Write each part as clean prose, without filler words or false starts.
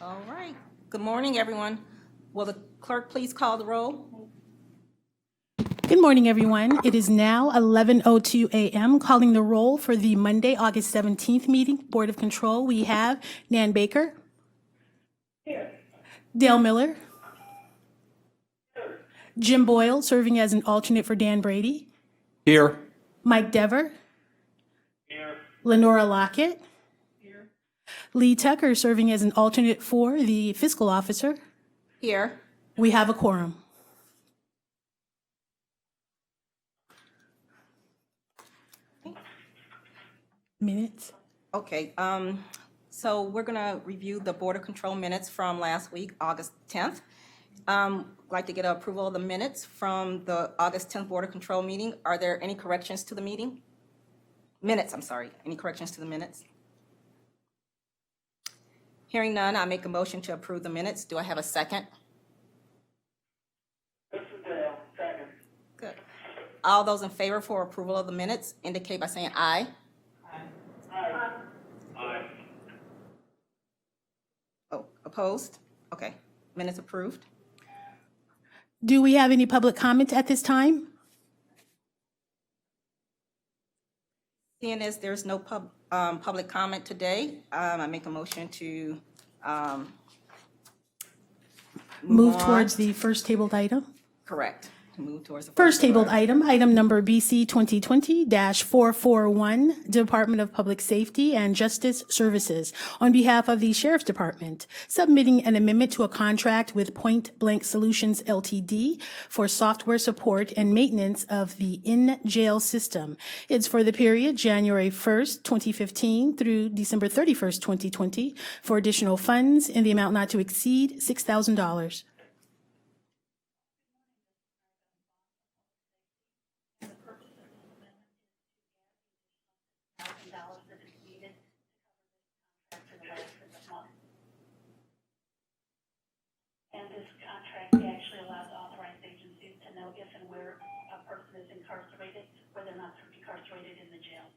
All right. Good morning, everyone. Will the clerk please call the roll? Good morning, everyone. It is now 11:02 a.m. Calling the roll for the Monday, August 17th meeting, Board of Control. We have Nan Baker. Here. Dale Miller. Here. Jim Boyle, serving as an alternate for Dan Brady. Here. Mike Dever. Here. Lenora Lockett. Here. Lee Tucker, serving as an alternate for the fiscal officer. Here. We have a quorum. Minutes. Okay, so we're gonna review the Board of Control minutes from last week, August 10th. I'd like to get approval of the minutes from the August 10th Board of Control meeting. Are there any corrections to the meeting? Minutes, I'm sorry. Any corrections to the minutes? Hearing none, I make a motion to approve the minutes. Do I have a second? This is Dale, second. Good. All those in favor for approval of the minutes indicate by saying aye. Aye. Aye. Oh, opposed? Okay, minutes approved. Do we have any public comment at this time? Seeing as there's no public comment today, I make a motion to Move on. towards the first tabled item. Correct. To move towards the First tabled item, item number BC 2020-441, Department of Public Safety and Justice Services, on behalf of the Sheriff's Department, submitting an amendment to a contract with Point Blank Solutions LTD for software support and maintenance of the in-jail system. It's for the period January 1st, 2015 through December 31st, 2020, for additional funds in the amount not to exceed $6,000. And this contract actually allows authorized agencies to know if and where a person is incarcerated, whether or not they're incarcerated in the jail.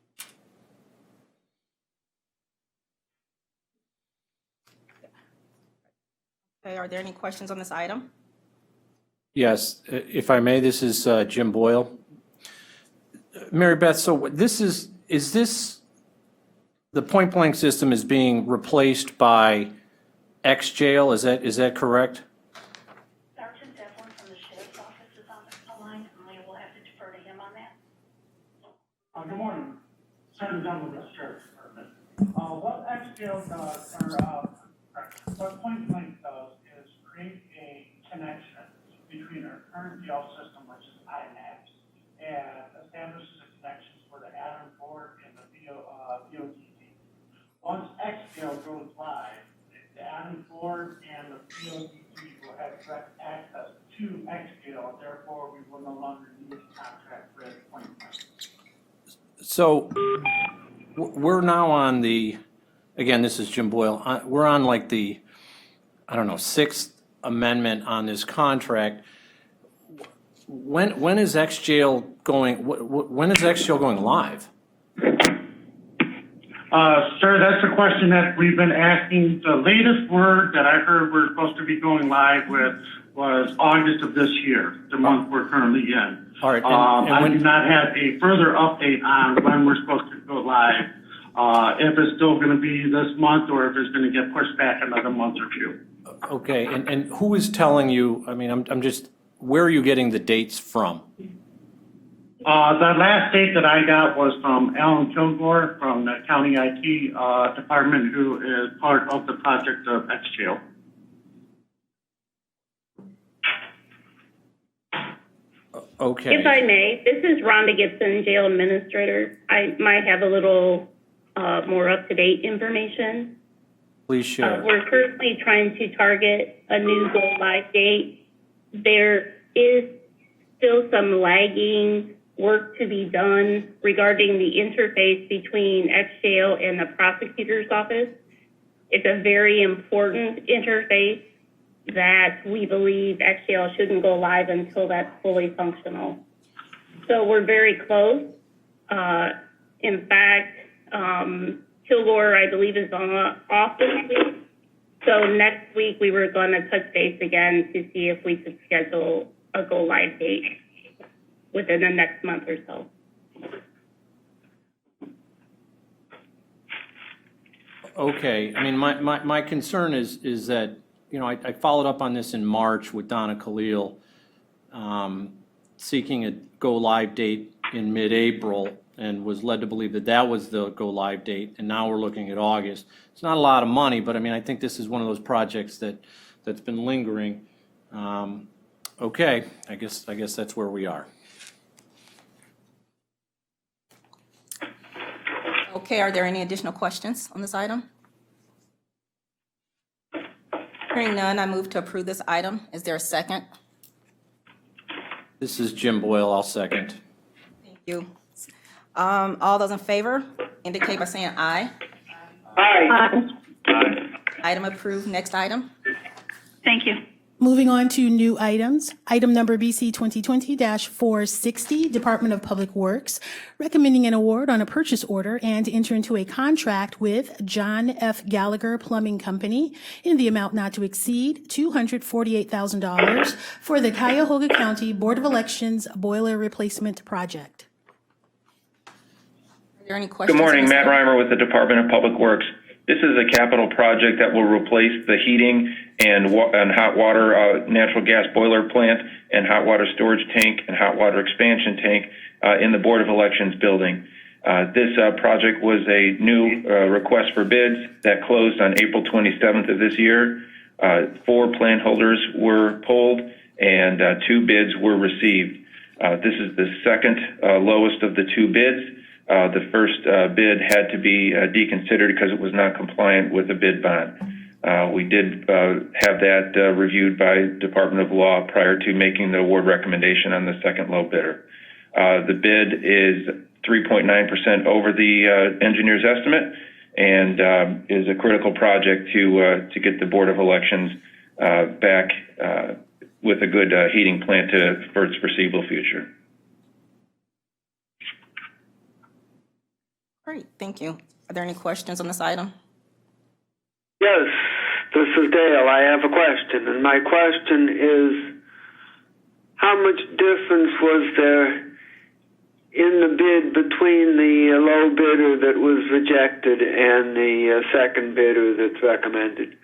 Okay, are there any questions on this item? Yes, if I may, this is Jim Boyle. Mary Beth, so this is this, the point blank system is being replaced by X jail, is that correct? Sergeant Devlin from the Sheriff's Office is on the line. I will have to defer to him on that. Good morning, Sergeant Dunlap with the Sheriff's Department. What XPO does, or what Point Blank does, is create a connection between our current jail system, which is IMAPS, and establishes the connections for the Adam board and the VOTT. Once XPO goes live, the Adam board and the VOTT will have direct access to XPO, therefore we will no longer need a contract with Point Blank. So we're now on the, again, this is Jim Boyle, we're on like the, I don't know, 6th amendment on this contract. When is X jail going, when is X jail going live? Sir, that's a question that we've been asking. The latest word that I heard we're supposed to be going live with was August of this year, the month we're currently in. All right, I do not have a further update on when we're supposed to go live, if it's still going to be this month or if it's going to get pushed back another month or two. Okay, and who is telling you, I mean, I'm just, where are you getting the dates from? The last date that I got was from Alan Kilgore from the county IT department, who is part of the project of XJail. Okay. If I may, this is Rhonda Gibson, jail administrator. I might have a little more up-to-date information. Please share. We're currently trying to target a new go-live date. There is still some lagging work to be done regarding the interface between XJail and the prosecutor's office. It's a very important interface that we believe XJail shouldn't go live until that's fully functional. So we're very close. In fact, Kilgore, I believe, is off this week. So next week, we were going to touch base again to see if we could schedule a go-live date within the next month or so. Okay, I mean, my concern is that, you know, I followed up on this in March with Donna Khalil, seeking a go-live date in mid-April, and was led to believe that that was the go-live date, and now we're looking at August. It's not a lot of money, but I mean, I think this is one of those projects that's been lingering. Okay, I guess that's where we are. Okay, are there any additional questions on this item? Hearing none, I move to approve this item. Is there a second? This is Jim Boyle, I'll second. Thank you. All those in favor indicate by saying aye. Aye. Item approved. Next item. Thank you. Moving on to new items. Item number BC 2020-460, Department of Public Works, recommending an award on a purchase order and to enter into a contract with John F. Gallagher Plumbing Company in the amount not to exceed $248,000 for the Cuyahoga County Board of Elections boiler replacement project. Are there any questions? Good morning, on this Matt item? Reimer with the Department of Public Works. This is a capital project that will replace the heating and hot water natural gas boiler plant and hot water storage tank and hot water expansion tank in the Board of Elections building. This project was a new request for bids that closed on April 27th of this year. 4 plant holders were pulled and 2 bids were received. This is the second lowest of the 2 bids. The first bid had to be deconsidered because it was not compliant with the bid bond. We did have that reviewed by Department of Law prior to making the award recommendation on the second low bidder. The bid is 3.9% over the engineer's estimate and is a critical project to get the Board of Elections back with a good heating plant for its foreseeable future. Great, thank you. Are there any questions on this item? Yes, this is Dale. I have a question, and my question is, how much difference was there in the bid between the low bidder that was rejected and the second bidder that's recommended?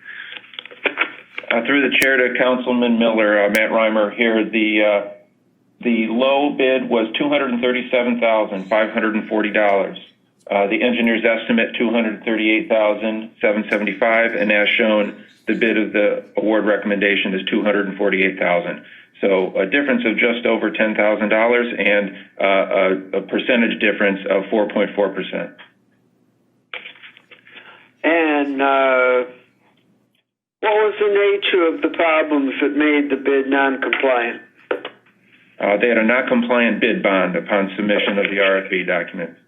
Through the chair to Councilman Miller, Matt Reimer here, the low bid was $237,540. The engineer's estimate, $238,775, and as shown, the bid of the award recommendation is $248,000. So a difference of just over $10,000 and a percentage difference of 4.4%. And what was the nature of the problems that made the bid non-compliant? They had a not compliant bid bond upon submission of the RFP document.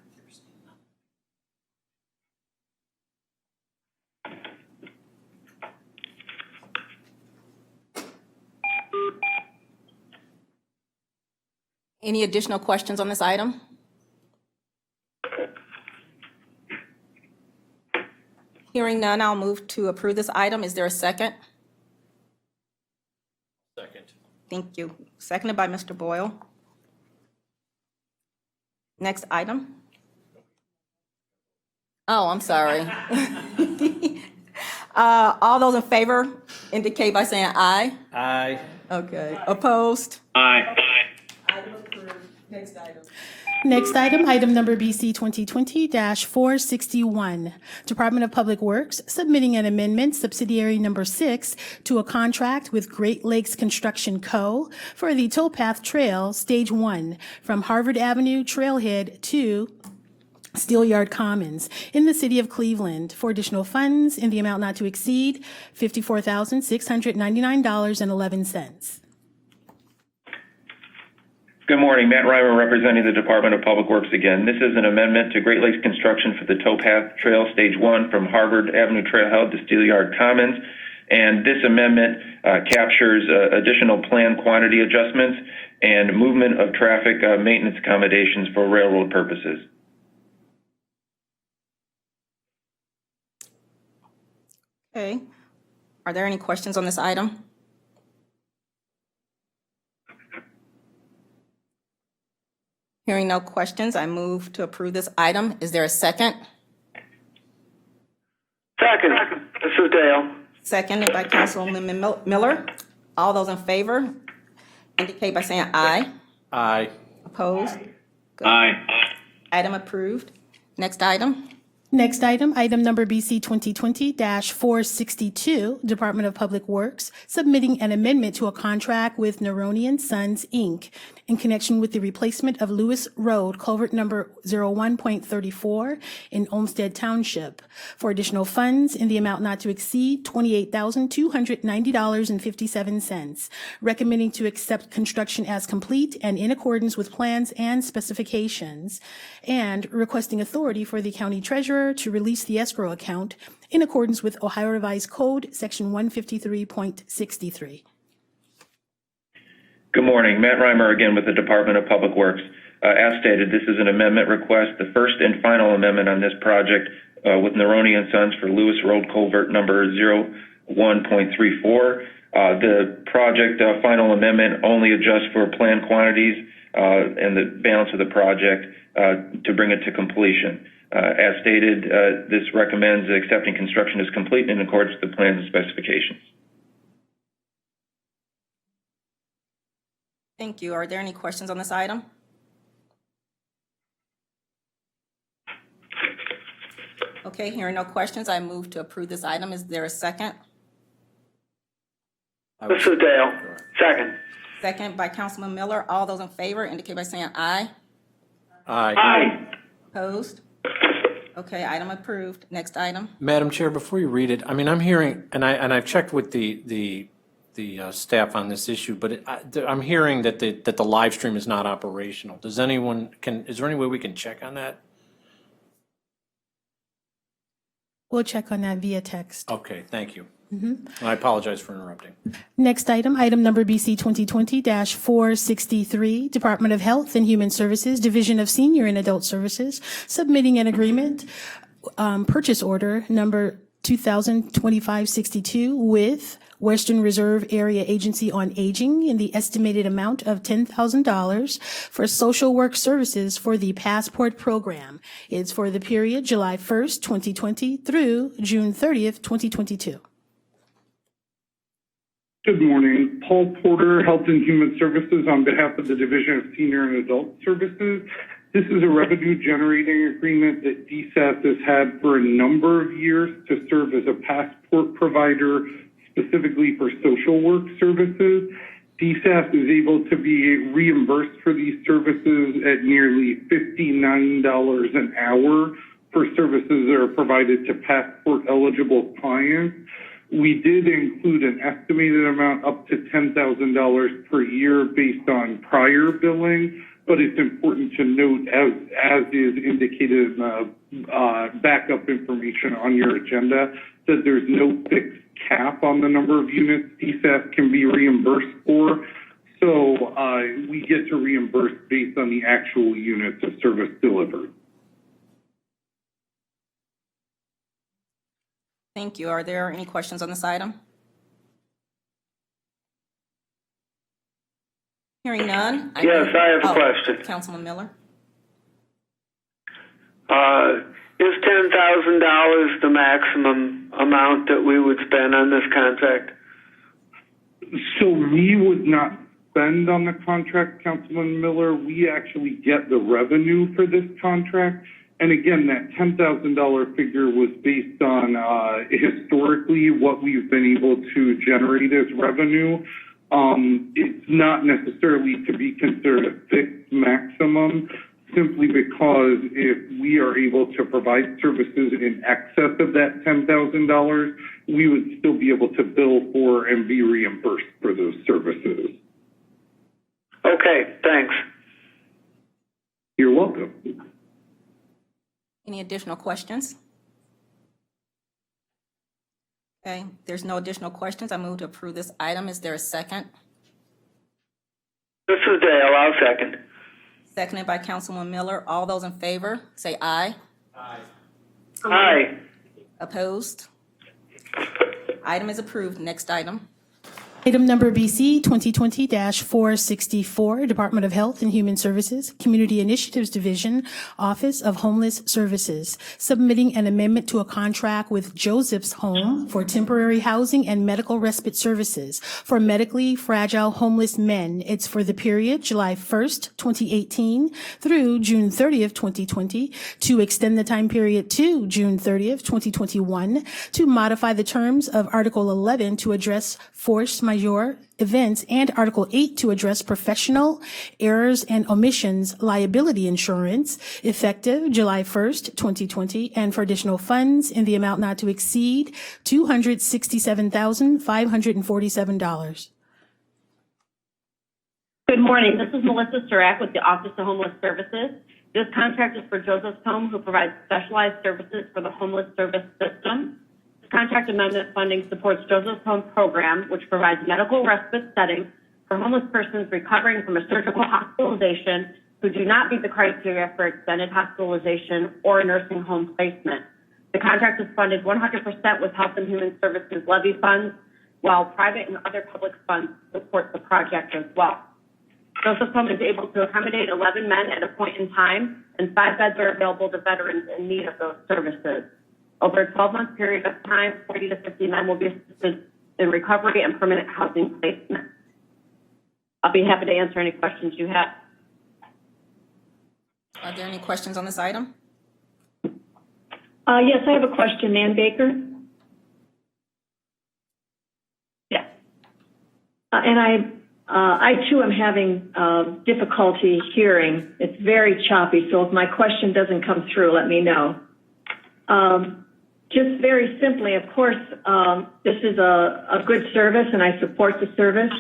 Any additional questions on this item? Hearing none, I'll move to approve this item. Is there a second? Second. Thank you. Seconded by Mr. Boyle. Next item. Oh, I'm sorry. All those in favor indicate by saying aye. Aye. Okay. Opposed? Aye. Item approved. Next item. Next item, item number BC 2020-461, Department of Public Works submitting an amendment, subsidiary number 6, to a contract with Great Lakes Construction Co. for the Towpath Trail, Stage 1, from Harvard Avenue Trailhead to Steelyard Commons in the city of Cleveland for additional funds in the amount not to exceed $54,699.11. Good morning, Matt Reimer representing the Department of Public Works again. This is an amendment to Great Lakes Construction for the Towpath Trail Stage 1 from Harvard Avenue Trailhead to Steelyard Commons. And this amendment captures additional planned quantity adjustments and movement of traffic maintenance accommodations for railroad purposes. Okay. Are there any questions on this item? Hearing no questions, I move to approve this item. Is there a second? Second. This is Dale. Seconded by Councilwoman Miller. All those in favor indicate by saying aye. Aye. Opposed? Aye. Item approved. Next item. Next item, item number BC 2020-462, Department of Public Works, submitting an amendment to a contract with Neroni & Sons, Inc. in connection with the replacement of Lewis Road, culvert number 01.34 in Olmsted Township for additional funds in the amount not to exceed $28,290.57, recommending to accept construction as complete and in accordance with plans and specifications, and requesting authority for the county treasurer to release the escrow account in accordance with Ohio Revised Code, Section 153.63. Good morning. Matt Reimer again with the Department of Public Works. As stated, this is an amendment request, the first and final amendment on this project with Neroni & Sons for Lewis Road Culvert number 01.34. The project final amendment only adjusts for planned quantities and the balance of the project to bring it to completion. As stated, this recommends accepting construction as complete in accordance with the plans and specifications. Thank you. Are there any questions on this item? Okay, hearing no questions, I move to approve this item. Is there a second? This is Dale. Second. Second by Councilman Miller. All those in favor indicate by saying aye. Aye. Aye. Opposed? Okay, item approved. Next item. Madam Chair, before you read it, I mean, I'm hearing, and I've checked with the staff on this issue, but I'm hearing that the live stream is not operational. Is there any way we can check on that? We'll check on that via text. Okay, thank you. I apologize for interrupting. Next item, item number BC 2020-463, Department of Health and Human Services, Division of Senior and Adult Services, submitting an agreement, purchase order number 2025-62 with Western Reserve Area Agency on Aging in the estimated amount of $10,000 for social work services for the Passport Program. It's for the period July 1st, 2020 through June 30th, 2022. Good morning. Paul Porter, Health and Human Services on behalf of the Division of Senior and Adult Services. This is a revenue generating agreement that DSAS has had for a number of years to serve as a passport provider specifically for social work services. DSAS is able to be reimbursed for these services at nearly $59 an hour for services that are provided to passport eligible clients. We did include an estimated amount up to $10,000 per year based on prior billing, but it's important to note, as is indicated in the backup information on your agenda, that there's no fixed cap on the number of units DSAS can be reimbursed for. So we get to reimburse based on the actual units of service delivered. Thank you. Are there any questions on this item? Hearing none. Yes, I have a question. Councilman Miller. Is $10,000 the maximum amount that we would spend on this contract? So we would not spend on the contract, Councilman Miller. We actually get the revenue for this contract. And again, that $10,000 figure was based on historically what we've been able to generate as revenue. It's not necessarily to be considered a fixed maximum, simply because if we are able to provide services in excess of that $10,000, we would still be able to bill for and be reimbursed for those services. Okay, thanks. You're welcome. Any additional questions? Okay, there's no additional questions. I move to approve this item. Is there a second? This is Dale. I'll second. Seconded by Councilwoman Miller. All those in favor, say aye. Aye. Opposed? Item is approved. Next item. Item number BC 2020-464, Department of Health and Human Services, Community Initiatives Division, Office of Homeless Services, submitting an amendment to a contract with Joseph's Home for temporary housing and medical respite services for medically fragile homeless men. It's for the period July 1st, 2018 through June 30th, 2020, to extend the time period to June 30th, 2021, to modify the terms of Article 11 to address force majeure events and Article 8 to address professional errors and omissions liability insurance effective July 1st, 2020, and for additional funds in the amount not to exceed $267,547. Good morning. This is Melissa Surak with the Office of Homeless Services. This contract is for Joseph's Home, who provides specialized services for the homeless service system. Contract amendment funding supports Joseph's Home program, which provides medical respite settings for homeless persons recovering from a surgical hospitalization who do not meet the criteria for extended hospitalization or a nursing home placement. The contract is funded 100% with Health and Human Services levy funds, while private and other public funds support the project as well. Joseph's Home is able to accommodate 11 men at a point in time, and 5 beds are available to veterans in need of those services. Over a 12-month period of time, 40 to 50 men will be assisted in recovery and permanent housing placement. I'll be happy to answer any questions you have. Are there any questions on this item? Yes, I have a question. Nan Baker? Yes. And I too am having difficulty hearing. It's very choppy, so if my question doesn't come through, let me know. Just very simply, of course, this is a good service and I support the service,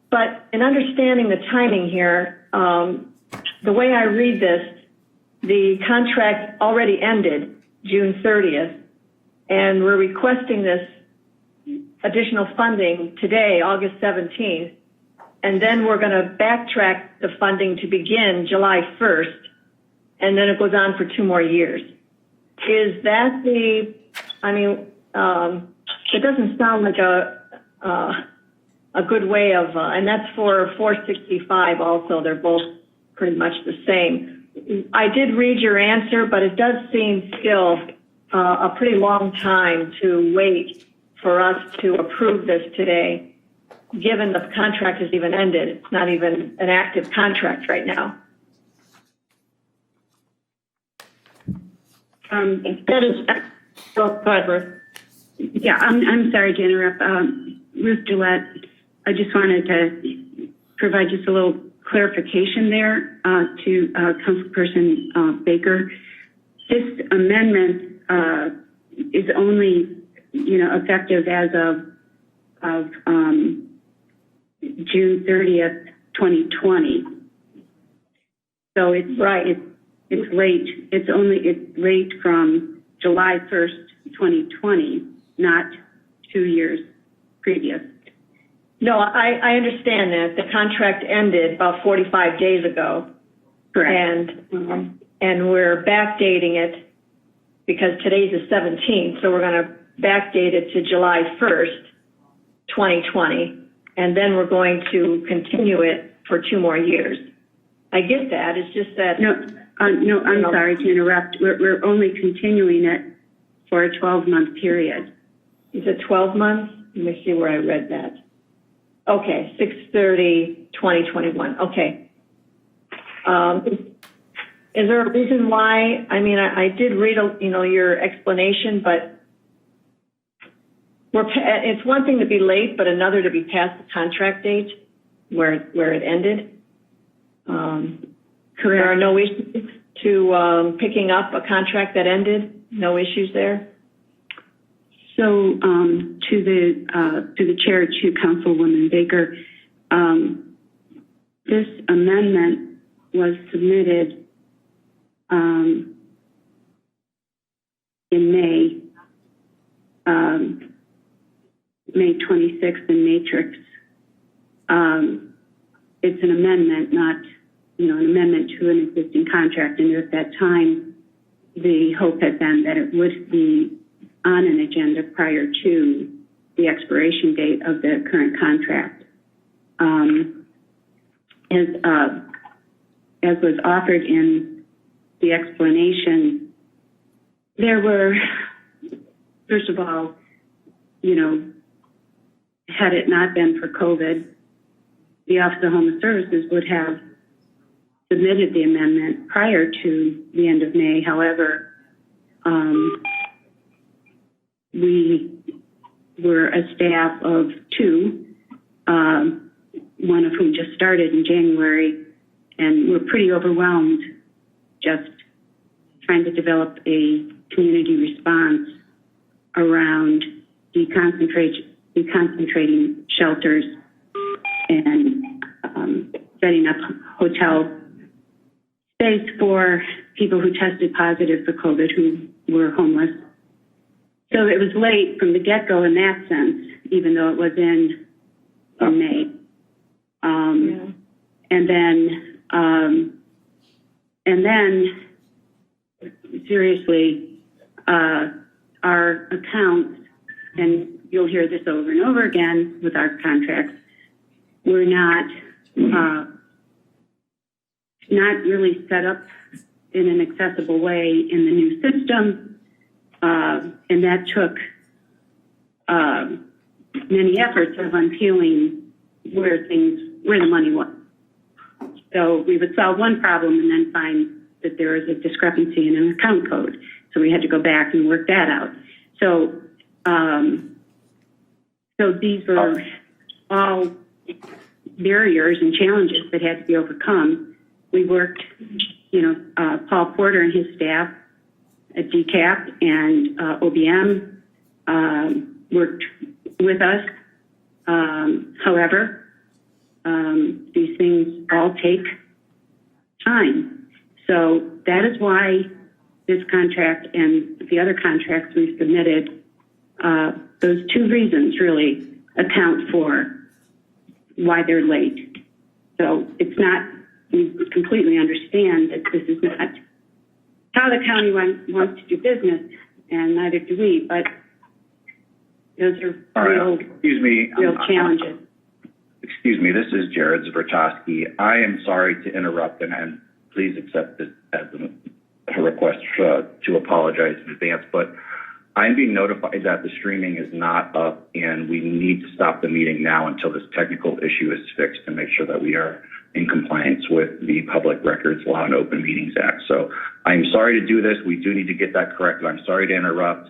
but in understanding the timing here, the way I read this, the contract already ended June 30th, and we're requesting this additional funding today, August 17th, and then we're going to backtrack the funding to begin July 1st, and then it goes on for 2 more years. Is that it doesn't sound like a good way of, and that's for 465 also, they're both pretty much the same. I did read your answer, but it does seem still a pretty long time to wait for us to approve this today, given the contract has even ended. It's not even an active contract right now. That is, go ahead, Ruth. Yeah, I'm sorry to interrupt. Ruth Gillette, I just wanted to provide just a little clarification there to Councilperson Baker. This amendment is only, effective as of June 30th, 2020. So it's right. It's late. It's late from July 1st, 2020, not 2 years previous. No, I understand that. The contract ended about 45 days ago. Correct. And we're backdating it because today's the 17th, so we're going to backdate it to July 1st, 2020, and then we're going to continue it for 2 more years. I get that. It's just that... No, I'm sorry to interrupt. We're only continuing it for a 12-month period. Is it 12 months? Let me see where I read that. Okay, 6/30/2021. Okay. Is there a reason why? I mean, I did read, your explanation, but it's one thing to be late, but another to be past the contract date where it ended. Correct. There are no issues to picking up a contract that ended. No issues there. So, to the chair, to Councilwoman Baker, this amendment was submitted in May 26th in Matrix. It's an amendment, not, an amendment to an existing contract. And at that time, the hope had been that it would be on an agenda prior to the expiration date of the current contract. As was offered in the explanation, there were, first of all, had it not been for COVID, the Office of Homeless Services would have submitted the amendment prior to the end of May. However, we were a staff of 2, one of whom just started in January, and we're pretty overwhelmed just trying to develop a community response around deconcentrating shelters and setting up hotel space for people who tested positive for COVID who were homeless. So it was late from the get-go in that sense, even though it was in May. And then, seriously, our accounts, and you'll hear this over and over again with our contracts, were not really set up in an accessible way in the new system, and that took many efforts of unpeeling where the money was. So we would solve one problem and then find that there was a discrepancy in an account code. So we had to go back and work that out. So these were all barriers and challenges that had to be overcome. We worked, Paul Porter and his staff at DCAP and OBM worked with us. However, these things all take time. So that is why this contract and the other contracts we submitted, those 2 reasons really account for why they're late. So it's not, we completely understand that this is not how the county wants to do business, and neither do we, but those are real challenges. Excuse me, this is Jared Zvertowski. I am sorry to interrupt, and please accept this as a request to apologize in advance, but I'm being notified that the streaming is not up, and we need to stop the meeting now until this technical issue is fixed to make sure that we are in compliance with the Public Records Law and Open Meetings Act. So I'm sorry to do this. We do need to get that corrected. I'm sorry to interrupt,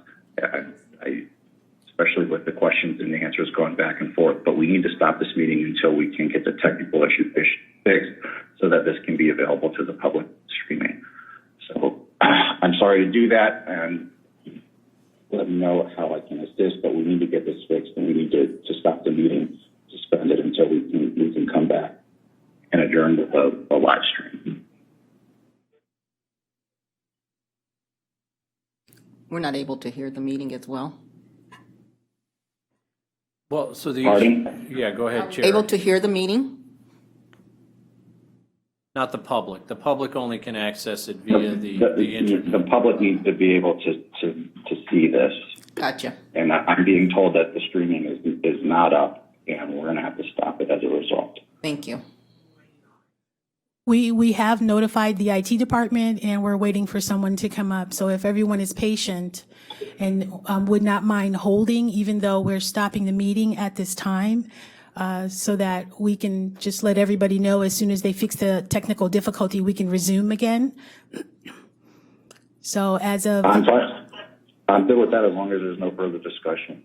especially with the questions and the answers going back and forth, but we need to stop this meeting until we can get the technical issue fixed so that this can be available to the public streaming. So I'm sorry to do that, and let me know how I can assist, but we need to get this fixed, and we need to stop the meeting, suspend it until we can come back and adjourn with a live stream. We're not able to hear the meeting as well. Well, so Pardon? Yeah, go ahead, Chair. Able to hear the meeting? Not the public. The public only can access it via the internet. The public needs to be able to see this. Gotcha. And I'm being told that the streaming is not up, and we're going to have to stop it as a result. Thank you. We have notified the IT department, and we're waiting for someone to come up. So if everyone is patient and would not mind holding, even though we're stopping the meeting at this time, so that we can just let everybody know as soon as they fix the technical difficulty, we can resume again. So as of... I'm fine. I'm good with that as long as there's no further discussion.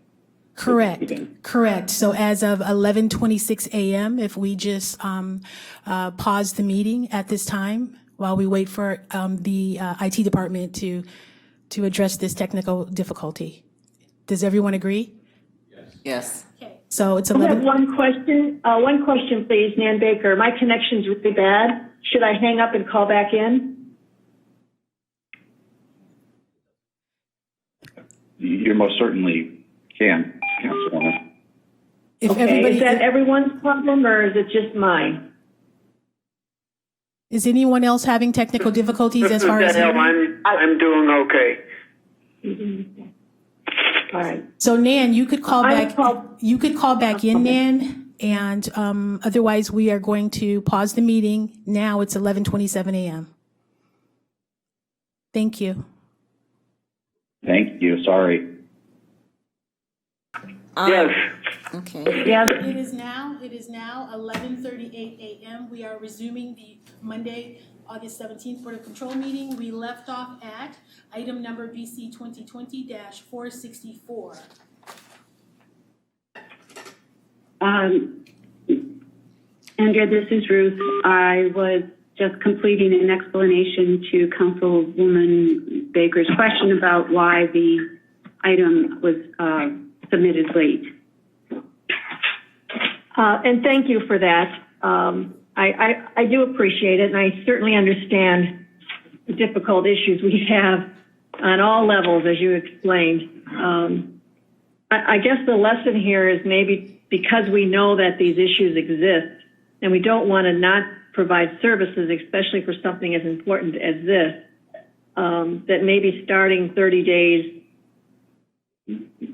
Correct. So as of 11:26 a.m., if we just pause the meeting at this time while we wait for the IT department to address this technical difficulty. Does everyone agree? Yes. So it's I have 11. one question, please, Nan Baker. My connection's really bad. Should I hang up and call back in? You most certainly can, Councilwoman. Is that everyone's problem, or is it just mine? Is anyone else having technical difficulties as far as hearing? I'm doing okay. All right. So Nan, you could call I back, call- you could call back in, Nan, and otherwise we are going to pause the meeting. Now it's 11:27 a.m. Thank you. Thank you. Sorry. Yes. Okay. Yes. It is now 11:38 a.m. We are resuming the Monday, August 17th Board of Control meeting. We left off at item number BC 2020-464. Andrea, this is Ruth. I was just completing an explanation to Councilwoman Baker's question about why the item was submitted late. And thank you for that. I do appreciate it, and I certainly understand the difficult issues we have on all levels, as you explained. I guess the lesson here is maybe because we know that these issues exist, and we don't want to not provide services, especially for something as important as this, that maybe starting 30 days,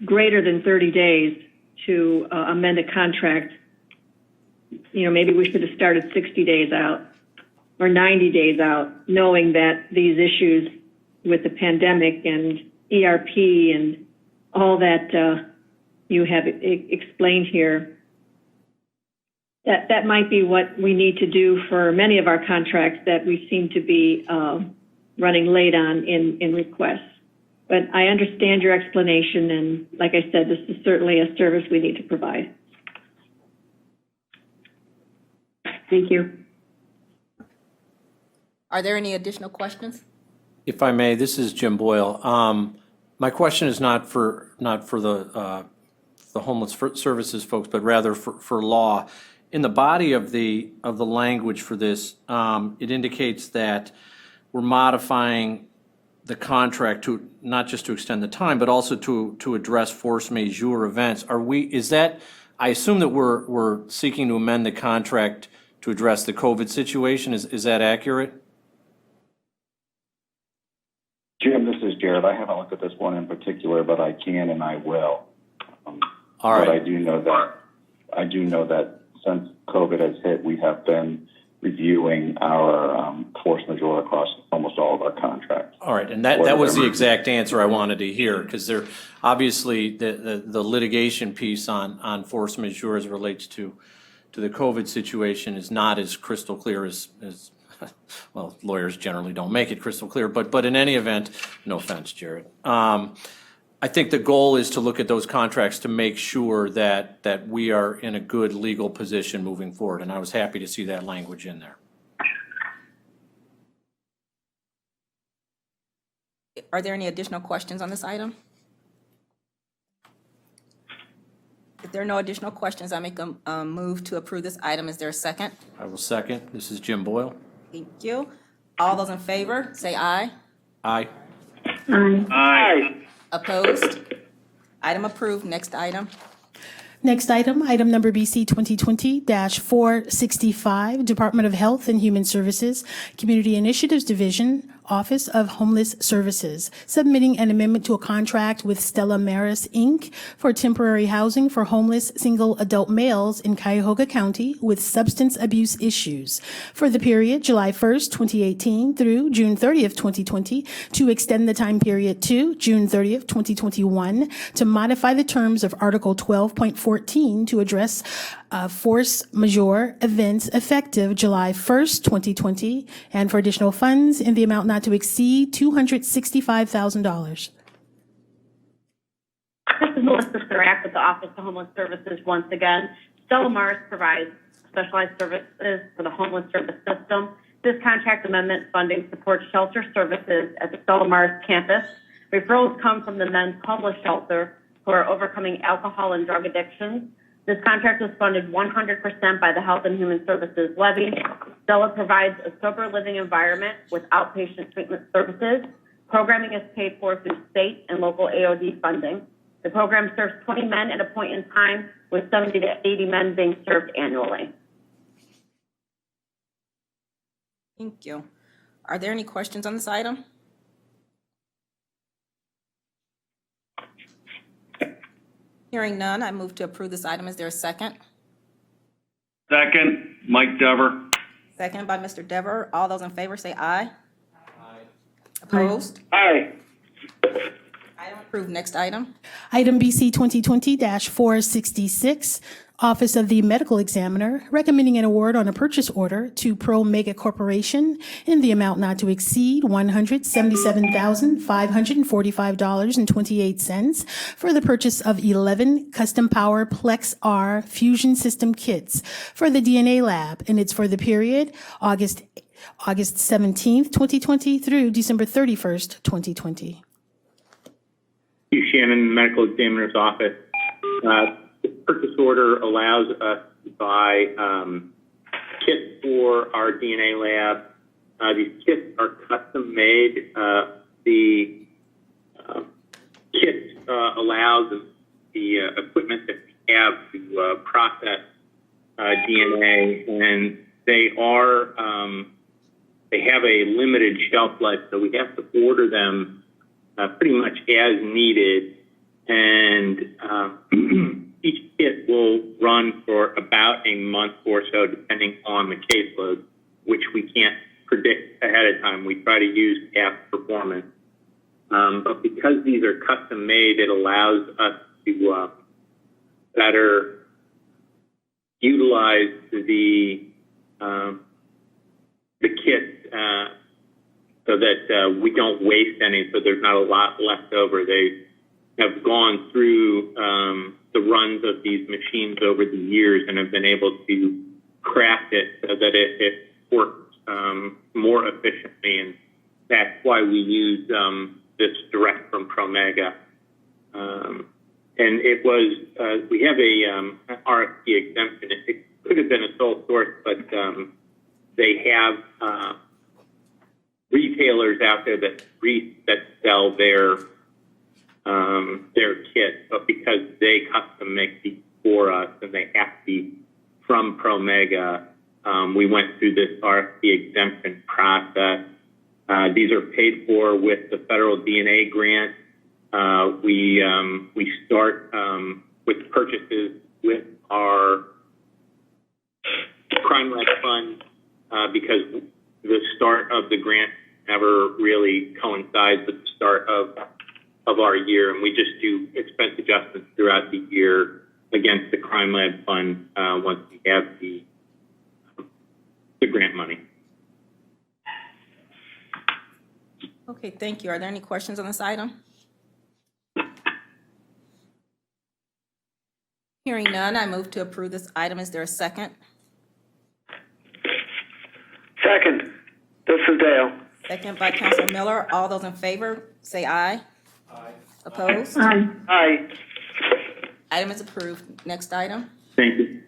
greater than 30 days to amend a contract, maybe we should have started 60 days out or 90 days out, knowing that these issues with the pandemic and ERP and all that you have explained here, that might be what we need to do for many of our contracts that we seem to be running late on in requests. But I understand your explanation, and like I said, this is certainly a service we need to provide. Thank you. Are there any additional questions? If I may, this is Jim Boyle. My question is not for the homeless services folks, but rather for law. In the body of the language for this, it indicates that we're modifying the contract to not just to extend the time, but also to address force majeure events. I assume that we're seeking to amend the contract to address the COVID situation. Is that accurate? Jim, this is Jared. I haven't looked at this one in particular, but I can and I will. All right. But I do know that since COVID has hit, we have been reviewing our force majeure across almost all of our contracts. All right, and that was the exact answer I wanted to hear, because there, obviously, the litigation piece on force majeure as it relates to the COVID situation is not as crystal clear as well, lawyers generally don't make it crystal clear, but in any event, no offense, Jared. I think the goal is to look at those contracts to make sure that we are in a good legal position moving forward, and I was happy to see that language in there. Are there any additional questions on this item? If there are no additional questions, I make a move to approve this item. Is there a second? I will second. This is Jim Boyle. Thank you. All those in favor, say aye. Aye. Aye. Opposed? Item approved. Next item. Next item, item number BC 2020-465, Department of Health and Human Services, Community Initiatives Division, Office of Homeless Services, submitting an amendment to a contract with Stella Maris, Inc. for temporary housing for homeless single adult males in Cuyahoga County with substance abuse issues for the period July 1st, 2018 through June 30th, 2020, to extend the time period to June 30th, 2021, to modify the terms of Article 12.14 to address force majeure events effective July 1st, 2020, and for additional funds in the amount not to exceed $265,000. This is Melissa Serac with the Office of Homeless Services once again. Stella Maris provides specialized services for the homeless service system. This contract amendment funding supports shelter services at the Stella Maris campus. Referrals come from the men's homeless shelter who are overcoming alcohol and drug addictions. This contract was funded 100% by the Health and Human Services levy. Stella provides a sober living environment with outpatient treatment services. Programming is paid for through state and local AOD funding. The program serves 20 men at a point in time, with 70 to 80 men being served annually. Thank you. Are there any questions on this item? Hearing none, I move to approve this item. Is there a second? Second, Mike Dever. Second by Mr. Dever. All those in favor say aye. Aye. Opposed? Aye. Item approved. Next item. Item BC 2020-466, Office of the Medical Examiner, recommending an award on a purchase order to Pro Mega Corporation in the amount not to exceed $177,545.28 for the purchase of 11 Custom Power Plex R Fusion System kits for the DNA lab, and it's for the period August 17th, 2020 through December 31st, 2020. Shannon, Medical Examiner's Office. The purchase order allows us to buy kits for our DNA lab. These kits are custom made. The kit allows the equipment that we have to process DNA, and they have a limited shelf life, so we have to order them pretty much as needed, and each kit will run for about a month or so, depending on the caseload, which we can't predict ahead of time. We try to use past performance. But because these are custom made, it allows us to better utilize the kits so that we don't waste any, so there's not a lot left over. They have gone through the runs of these machines over the years and have been able to craft it so that it works more efficiently, and that's why we use this direct from Promega. And it was, we have a RFP exemption. It could have been a sole source, but they have retailers out there that sell their kits, but because they custom make these for us and they have to be from Promega, we went through this RFP exemption process. These are paid for with the federal DNA grant. We start with purchases with our crime lab fund because the start of the grant never really coincides with the start of our year, and we just do expense adjustments throughout the year against the crime lab fund once we have the grant money. Okay, thank you. Are there any questions on this item? Hearing none, I move to approve this item. Is there a second? Second. This is Dale. Second by Councilor Miller. All those in favor, say aye. Aye. Opposed? Aye. Aye. Item is approved. Next item. Thank you.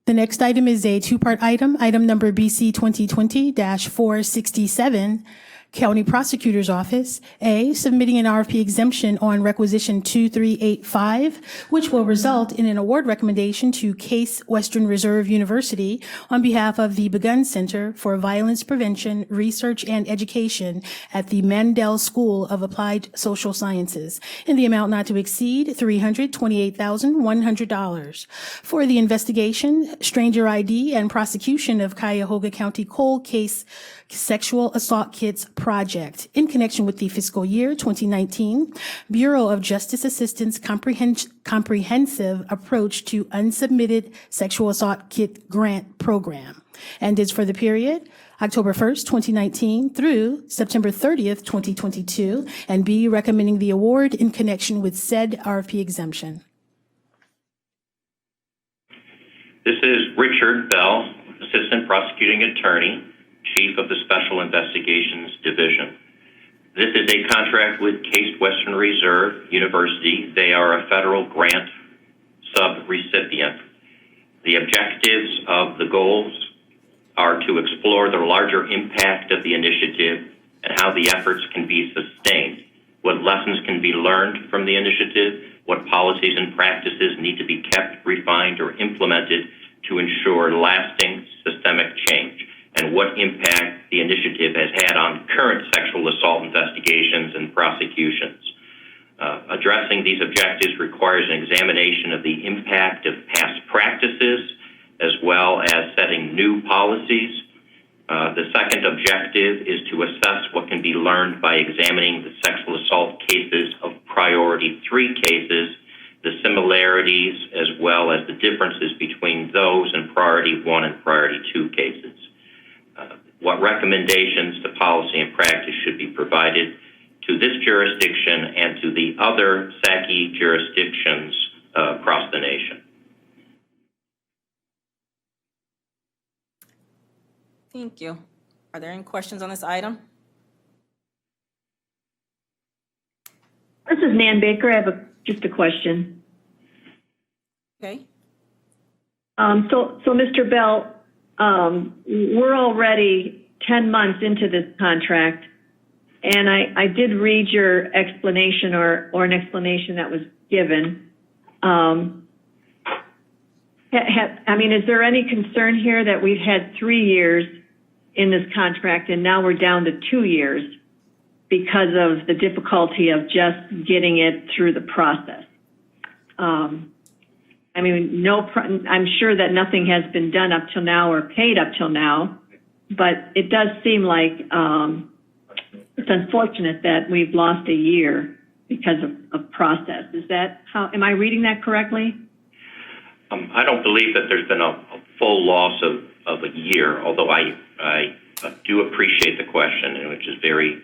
The next item is a two-part item, item number BC 2020-467, County Prosecutor's Office, A, submitting an RFP exemption on requisition 2385, which will result in an award recommendation to Case Western Reserve University on behalf of the Begun Center for Violence Prevention, Research, and Education at the Mandel School of Applied Social Sciences in the amount not to exceed $328,100 for the investigation, stranger ID, and prosecution of Cuyahoga County Cold Case Sexual Assault Kits Project in connection with the fiscal year 2019 Bureau of Justice Assistance Comprehensive Approach to Unsubmitted Sexual Assault Kit Grant Program, and is for the period October 1st, 2019 through September 30th, 2022, and B, recommending the award in connection with said RFP exemption. This is Richard Bell, Assistant Prosecuting Attorney, Chief of the Special Investigations Division. This is a contract with Case Western Reserve University. They are a federal grant sub-recipient. The objectives of the goals are to explore the larger impact of the initiative and how the efforts can be sustained, what lessons can be learned from the initiative, what policies and practices need to be kept, refined, or implemented to ensure lasting systemic change, and what impact the initiative has had on current sexual assault investigations and prosecutions. Addressing these objectives requires an examination of the impact of past practices as well as setting new policies. The second objective is to assess what can be learned by examining the sexual assault cases of priority 3 cases, the similarities as well as the differences between those in priority 1 and priority 2 cases. What recommendations to policy and practice should be provided to this jurisdiction and to the other SACI jurisdictions across the nation. Thank you. Are there any questions on this item? This is Nan Baker. I have just a question. Okay. So Mr. Bell, we're already 10 months into this contract, and I did read your explanation or an explanation that was given. Is there any concern here that we've had 3 years in this contract and now we're down to 2 years because of the difficulty of just getting it through the process? I'm sure that nothing has been done up till now or paid up till now, but it does seem like it's unfortunate that we've lost a year because of process. Is that how? Am I reading that correctly? I don't believe that there's been a full loss of a year, although I do appreciate the question, which is very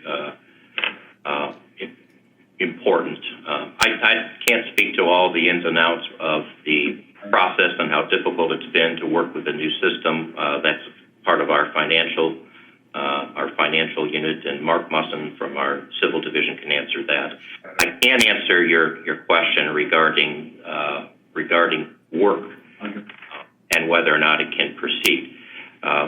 important. I can't speak to all the ins and outs of the process and how difficult it's been to work with the new system. That's part of our financial unit, and Mark Musson from our civil division can answer that. I can answer your question regarding work and whether or not it can proceed.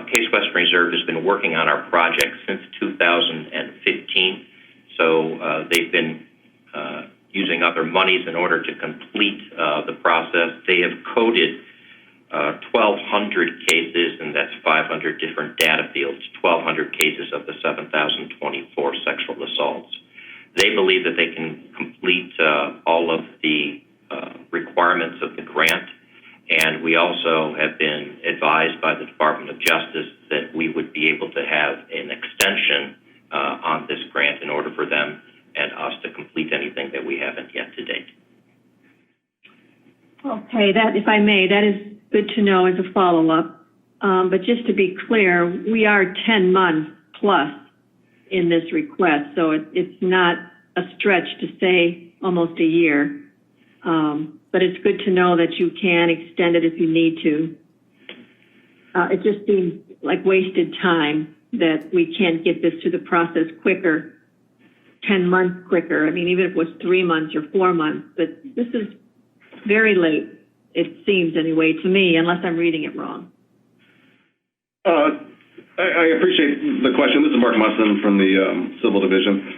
Case Western Reserve has been working on our project since 2015, so they've been using other monies in order to complete the process. They have coded 1,200 cases, and that's 500 different data fields, 1,200 cases of the 7,024 sexual assaults. They believe that they can complete all of the requirements of the grant, and we also have been advised by the Department of Justice that we would be able to have an extension on this grant in order for them and us to complete anything that we haven't yet to date. Okay, if I may, that is good to know as a follow-up. But just to be clear, we are 10 months plus in this request, so it's not a stretch to say almost a year. But it's good to know that you can extend it if you need to. It just seems like wasted time that we can't get this to the process quicker, 10 months quicker. Even if it was 3 months or 4 months, but this is very late, it seems anyway to me, unless I'm reading it wrong. I appreciate the question. This is Mark Musson from the Civil Division.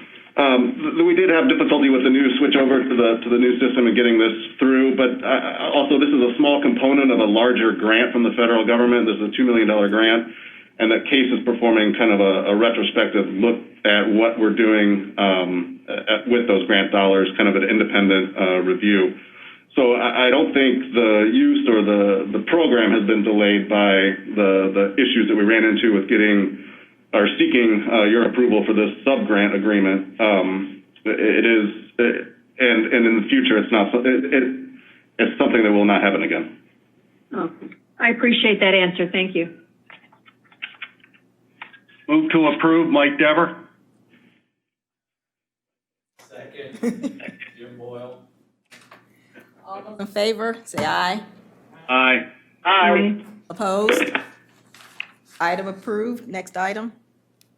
We did have difficulty with the new switch over to the new system and getting this through, but also this is a small component of a larger grant from the federal government. This is a $2 million grant, and that case is performing kind of a retrospective look at what we're doing with those grant dollars, kind of an independent review. So I don't think the use or the program has been delayed by the issues that we ran into with seeking your approval for this sub-grant agreement. It is, and in the future, it's something that will not happen again. Okay. I appreciate that answer. Thank you. Move to approve, Mike Dever. Second, Jim Boyle. All those in favor, say aye. Aye. Aye. Opposed? Item approved. Next item.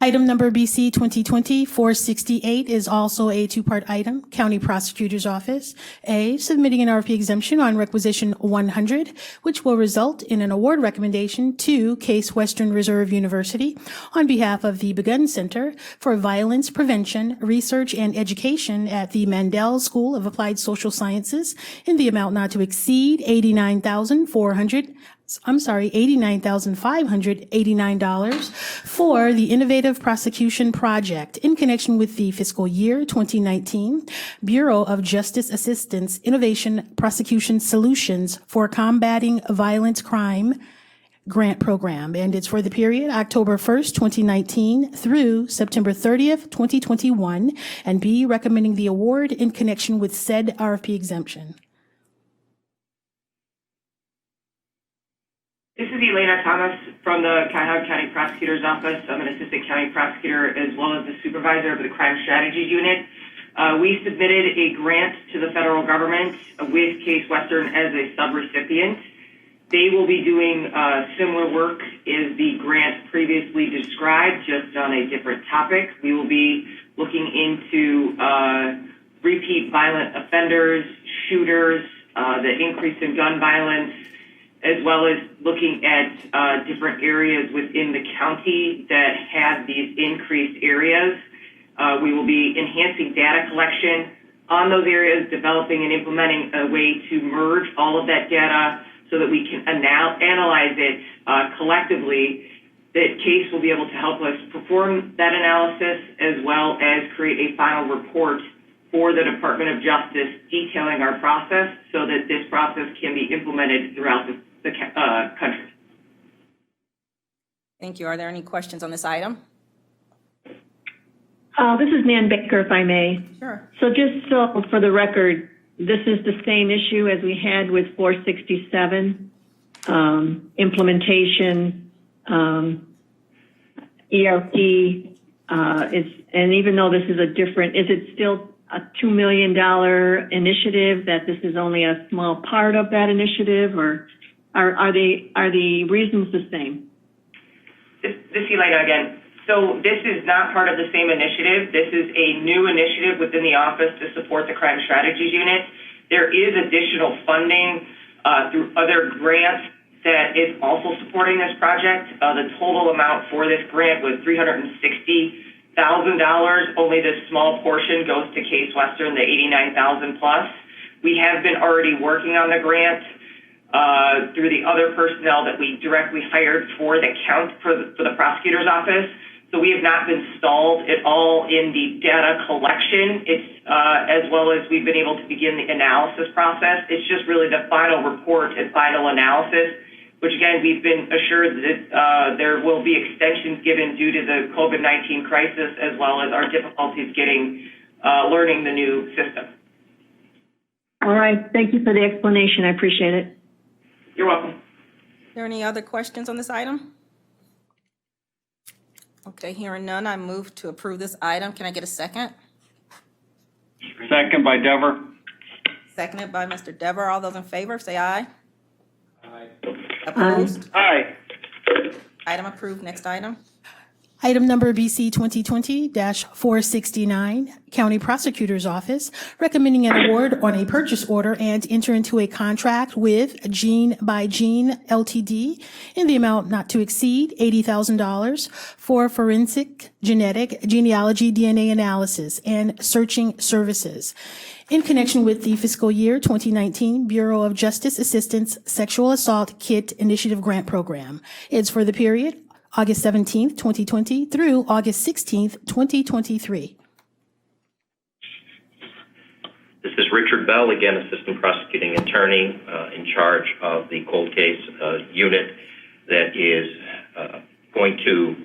Item number BC 2020-468 is also a two-part item. County Prosecutor's Office. A, submitting an RFP exemption on requisition 100, which will result in an award recommendation to Case Western Reserve University on behalf of the Begun Center for Violence Prevention, Research, and Education at the Mandel School of Applied Social Sciences in the amount not to exceed $89,400 $89,589 for the Innovative Prosecution Project in connection with the fiscal year 2019 Bureau of Justice Assistance Innovation Prosecution Solutions for Combating Violent Crime Grant Program. And it's for the period October 1st, 2019 through September 30th, 2021, and B, recommending the award in connection with said RFP exemption. This is Elena Thomas from the Cuyahoga County Prosecutor's Office. I'm an assistant county prosecutor as well as the supervisor of the Crime Strategies Unit. We submitted a grant to the federal government with Case Western as a subrecipient. They will be doing similar work as the grant previously described, just on a different topic. We will be looking into repeat violent offenders, shooters, the increase in gun violence, as well as looking at different areas within the county that have these increased areas. We will be enhancing data collection on those areas, developing and implementing a way to merge all of that data so that we can analyze it collectively. That Case will be able to help us perform that analysis as well as create a final report for the Department of Justice detailing our process so that this process can be implemented throughout the country. Thank you. Are there any questions on this item? This is Nan Baker, if I may. Sure. So just so for the record, this is the same issue as we had with 467, implementation, ERP, and even though this is a different, is it still a $2 million initiative that this is only a small part of that initiative, or are the reasons the same? This is Elena again. So this is not part of the same initiative. This is a new initiative within the office to support the Crime Strategies Unit. There is additional funding through other grants that is also supporting this project. The total amount for this grant was $360,000. Only this small portion goes to Case Western, the $89,000 plus. We have been already working on the grant through the other personnel that we directly hired for the prosecutor's office. So we have not been stalled at all in the data collection. It's as well as we've been able to begin the analysis process. It's just really the final report and final analysis, which again, we've been assured that there will be extensions given due to the COVID-19 crisis, as well as our difficulties learning the new system. All right. Thank you for the explanation. I appreciate it. You're welcome. Are there any other questions on this item? Okay, hearing none, I move to approve this item. Can I get a second? Second by Dever. Seconded by Mr. Dever. All those in favor, say aye. Aye. Opposed? Aye. Item approved. Next item. Item number BC 2020-469, County Prosecutor's Office, recommending an award on a purchase order and enter into a contract with Gene by Gene Ltd. in the amount not to exceed $80,000 for forensic genetic genealogy DNA analysis and searching services in connection with the fiscal year 2019 Bureau of Justice Assistance Sexual Assault Kit Initiative Grant Program. It's for the period August 17th, 2020 through August 16th, 2023. This is Richard Bell, again, Assistant Prosecuting Attorney in charge of the cold case unit that is going to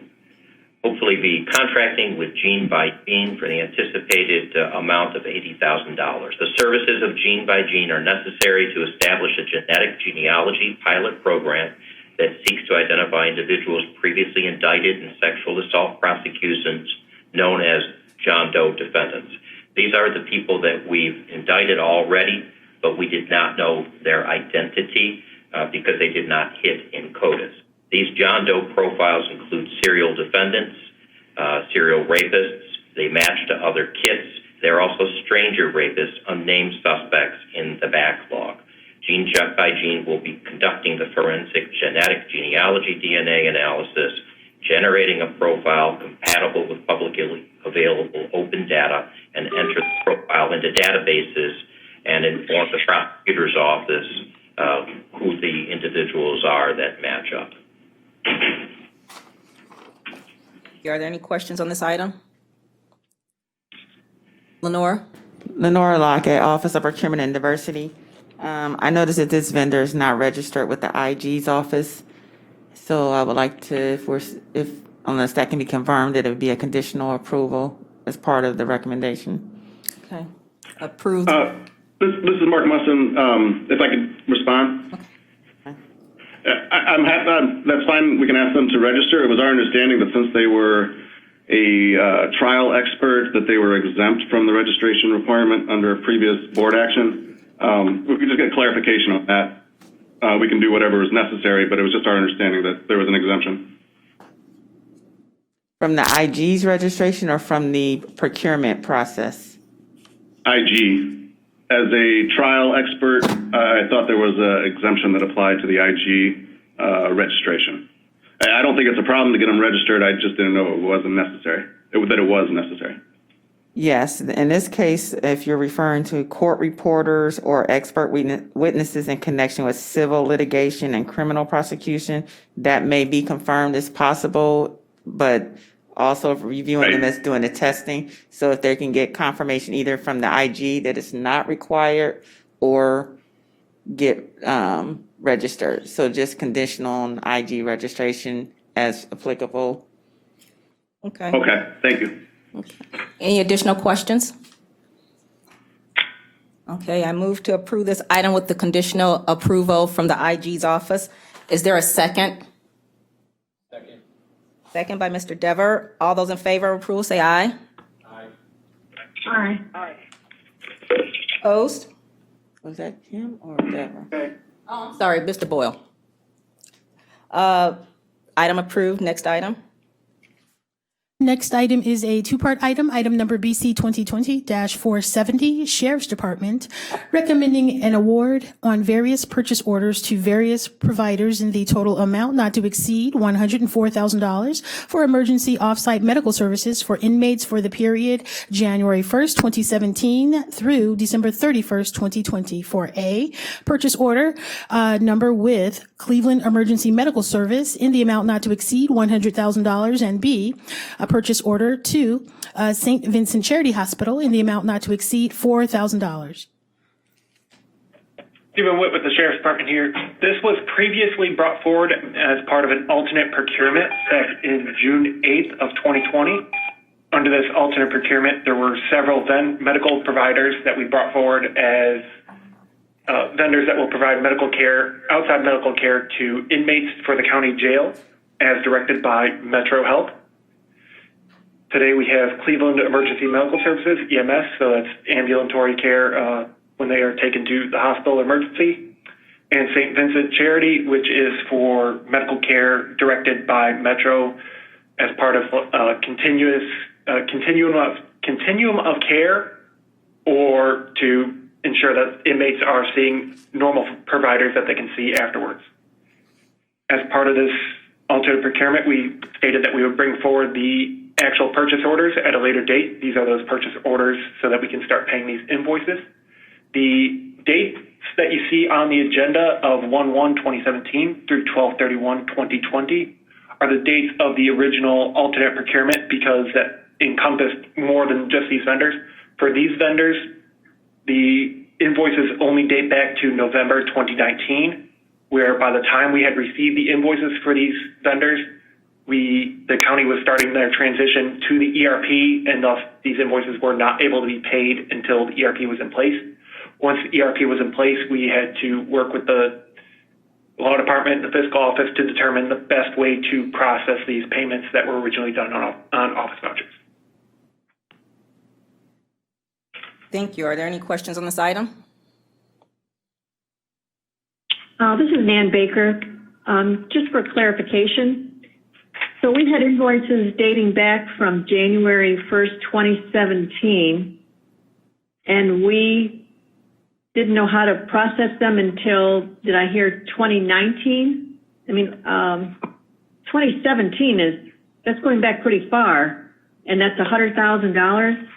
hopefully be contracting with Gene by Gene for the anticipated amount of $80,000. The services of Gene by Gene are necessary to establish a genetic genealogy pilot program that seeks to identify individuals previously indicted in sexual assault prosecutions known as John Doe defendants. These are the people that we've indicted already, but we did not know their identity because they did not hit in CODIS. These John Doe profiles include serial defendants, serial rapists. They match to other kits. They're also stranger rapists, unnamed suspects in the backlog. Gene by Gene will be conducting the forensic genetic genealogy DNA analysis, generating a profile compatible with publicly available open data, and enter the profile into databases and inform the prosecutor's office who the individuals are that match up. Are there any questions on this item? Lenore? Lenora Lockett, Office of Procurement and Diversity. I noticed that this vendor is not registered with the IG's office. So I would like to, if unless that can be confirmed, that it would be a conditional approval as part of the recommendation. Okay. Approved. This is Mark Musson. If I could respond. Okay. I'm happy. That's fine. We can ask them to register. It was our understanding that since they were a trial expert, that they were exempt from the registration requirement under a previous board action. We could just get clarification on that. We can do whatever is necessary, but it was just our understanding that there was an exemption. From the IG's registration or from the procurement process? IG. As a trial expert, I thought there was an exemption that applied to the IG registration. I don't think it's a problem to get them registered. I just didn't know it wasn't necessary, that it was necessary. Yes. In this case, if you're referring to court reporters or expert witnesses in connection with civil litigation and criminal prosecution, that may be confirmed as possible, but also reviewing them as doing the testing. So if they can get confirmation either from the IG that it's not required or get registered. So just conditional on IG registration as applicable. Okay. Okay, thank you. Okay. Any additional questions? Okay, I move to approve this item with the conditional approval from the IG's office. Is there a second? Second. Second by Mr. Dever. All those in favor of approval, say aye. Aye. Aye. Opposed? Was that Kim or Deborah? Sorry, Mr. Boyle. Item approved. Next item. Next item is a two-part item, item number BC 2020-470, Sheriff's Department, recommending an award on various purchase orders to various providers in the total amount not to exceed $104,000 for emergency off-site medical services for inmates for the period January 1st, 2017 through December 31st, 2020 for A, purchase order number with Cleveland Emergency Medical Service in the amount not to exceed $100,000, and B, a purchase order to St. Vincent Charity Hospital in the amount not to exceed $4,000. Stephen Witt with the Sheriff's Department here. This was previously brought forward as part of an alternate procurement back in June 8th of 2020. Under this alternate procurement, there were several medical providers that we brought forward as vendors that will provide medical care, outside medical care to inmates for the county jail as directed by Metro Health. Today we have Cleveland Emergency Medical Services, EMS, so that's ambulatory care when they are taken to the hospital emergency, and St. Vincent Charity, which is for medical care directed by Metro as part of continuum of care, or to ensure that inmates are seeing normal providers that they can see afterwards. As part of this alternate procurement, we stated that we would bring forward the actual purchase orders at a later date. These are those purchase orders so that we can start paying these invoices. The dates that you see on the agenda of 1/1/2017 through 12/31/2020 are the dates of the original alternate procurement, because that encompassed more than just these vendors. For these vendors, the invoices only date back to November 2019, where by the time we had received the invoices for these vendors, the county was starting their transition to the ERP, and thus these invoices were not able to be paid until the ERP was in place. Once the ERP was in place, we had to work with the law department and the fiscal office to determine the best way to process these payments that were originally done on office vouchers. Thank you. Are there any questions on this item? This is Nan Baker. Just for clarification, so we had invoices dating back from January 1st, 2017, and we didn't know how to process them until, did I hear 2019? I mean, 2017 that's going back pretty far, and that's $100,000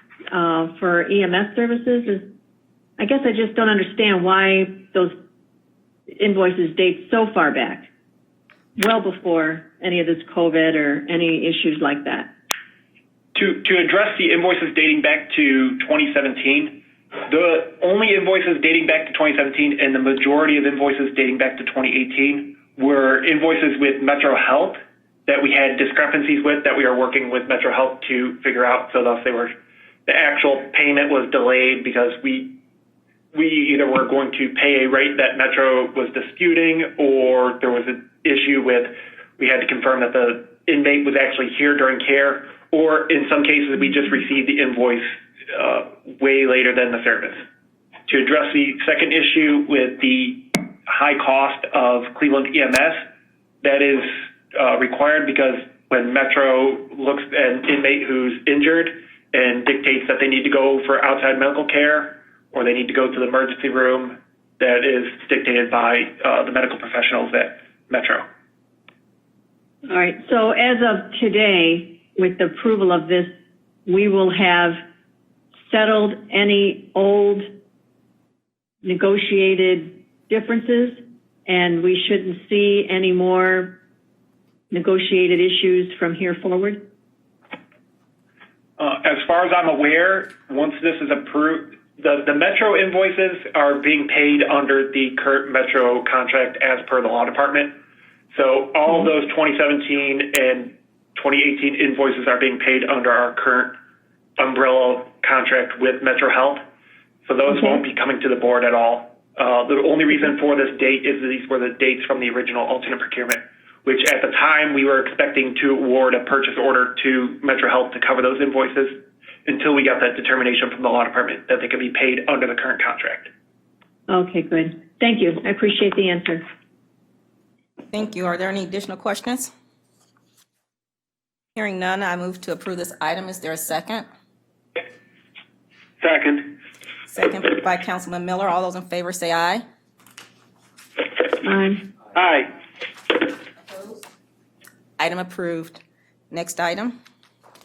for EMS services. I guess I just don't understand why those invoices date so far back, well before any of this COVID or any issues like that. To address the invoices dating back to 2017, the only invoices dating back to 2017 and the majority of invoices dating back to 2018 were invoices with Metro Health that we had discrepancies with that we are working with Metro Health to figure out. So thus the actual payment was delayed because we either were going to pay a rate that Metro was disputing, or there was an issue with, we had to confirm that the inmate was actually here during care, or in some cases we just received the invoice way later than the service. To address the second issue with the high cost of Cleveland EMS, that is required because when Metro looks at an inmate who's injured and dictates that they need to go for outside medical care or they need to go to the emergency room, that is dictated by the medical professionals at Metro. All right, so as of today, with the approval of this, we will have settled any old negotiated differences, and we shouldn't see any more negotiated issues from here forward? As far as I'm aware, once this is approved, the Metro invoices are being paid under the current Metro contract as per the law department. So all of those 2017 and 2018 invoices are being paid under our current umbrella contract with Metro Health. So those won't be coming to the board at all. The only reason for this date is these were the dates from the original alternate procurement, which at the time we were expecting to award a purchase order to Metro Health to cover those invoices until we got that determination from the law department that they could be paid under the current contract. Okay, good. Thank you. I appreciate the answer. Thank you. Are there any additional questions? Hearing none, I move to approve this item. Is there a second? Second. Second by Councilman Miller. All those in favor say aye. Aye. Aye. Item approved. Next item.